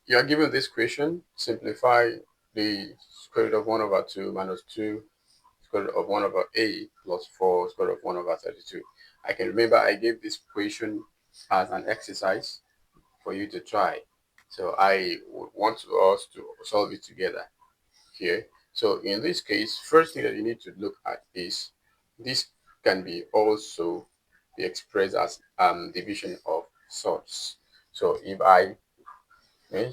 You are given this question: simplify the square root of 1 over 2 minus 2 square root of 1 over a plus 4 square root of 1 over 32. I can remember I gave this question as an exercise for you to try. So I want us to solve it together here. So in this case, first thing that you need to look at is this can be also be expressed as division of SURDS. So if I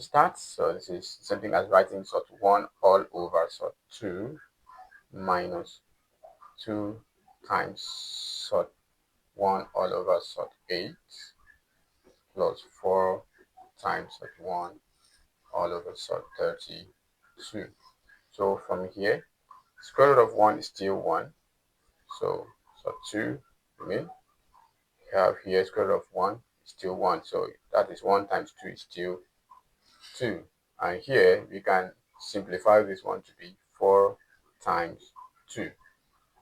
start, so this is something as writing sort 1 all over sort 2 minus 2 times sort 1 all over sort 8 plus 4 times sort 1 all over sort 32. So from here, square root of 1 is still 1. So sort 2 remain. We have here square root of 1 is still 1. So that is 1 times 2 is still 2. And here we can simplify this one to be 4 times 2.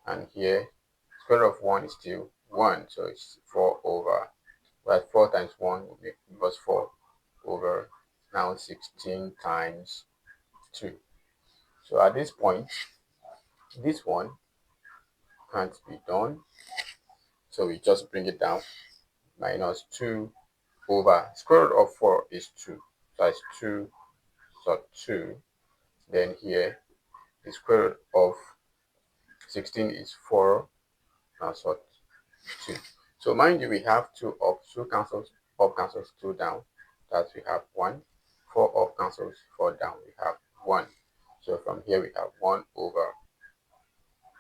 And here square root of 1 is still 1. So it's 4 over, well, 4 times 1 will give us 4 over now 16 times 2. So at this point, this one can't be done. So we just bring it down. Minus 2 over square root of 4 is 2. So it's 2 sub 2. Then here the square root of 16 is 4 sub 2. So mind you, we have 2 up, 2 cancels, up cancels 2 down. That we have 1. 4 up cancels 4 down. We have 1. So from here we have 1 over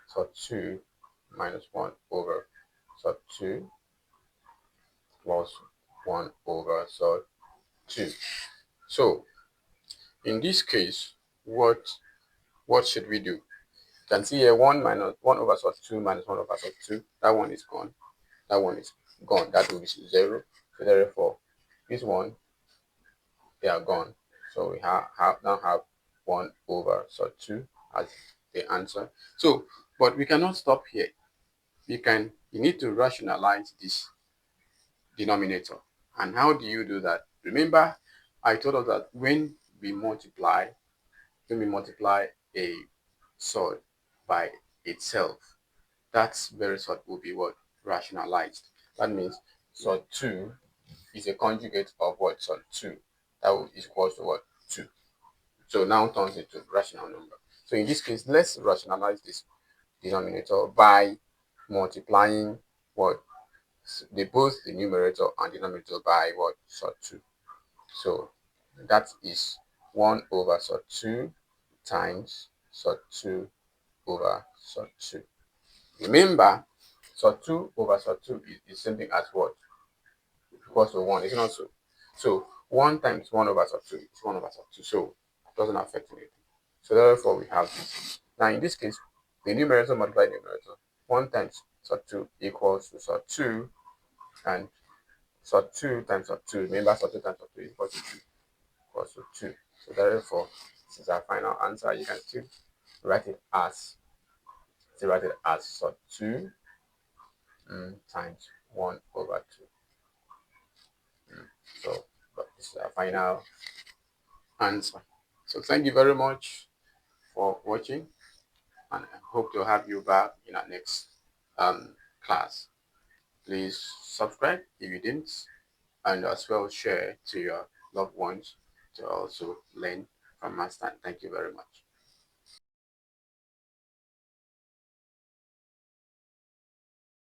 sub 2 minus 1 over sub 2 plus 1 over sub 2. So in this case, what should we do? You can see here 1 minus 1 over sort 2 minus 1 over sort 2. That one is gone. That one is gone. That will be 0. So therefore, this one, they are gone. So we now have 1 over sort 2 as the answer. So, but we cannot stop here. You need to rationalize this denominator. And how do you do that? Remember, I told us that when we multiply a sort by itself, that very sort will be what? Rationalized. That means sort 2 is a conjugate of what? Sort 2. That is equal to what? 2. So now turns into rational number. So in this case, let's rationalize this denominator by multiplying what? Both the numerator and denominator by what? Sort 2. So that is 1 over sort 2 times sort 2 over sort 2. Remember, sort 2 over sort 2 is something as what? Equals to 1, isn't it so? So 1 times 1 over sort 2 is 1 over sort 2, so it doesn't affect anything. So therefore we have this. Now in this case, the numerator multiplied numerator, 1 times sort 2 equals to sort 2, and sort 2 times sort 2, remember sort 2 times sort 2 equals to 2, equals to 2. So therefore, this is our final answer. You can still write it as sort 2 times 1 over 2. So this is our final answer. So thank you very much for watching, and I hope to have you back in our next class. Please subscribe if you didn't, and as well share to your loved ones to also learn from Master. Thank you very much.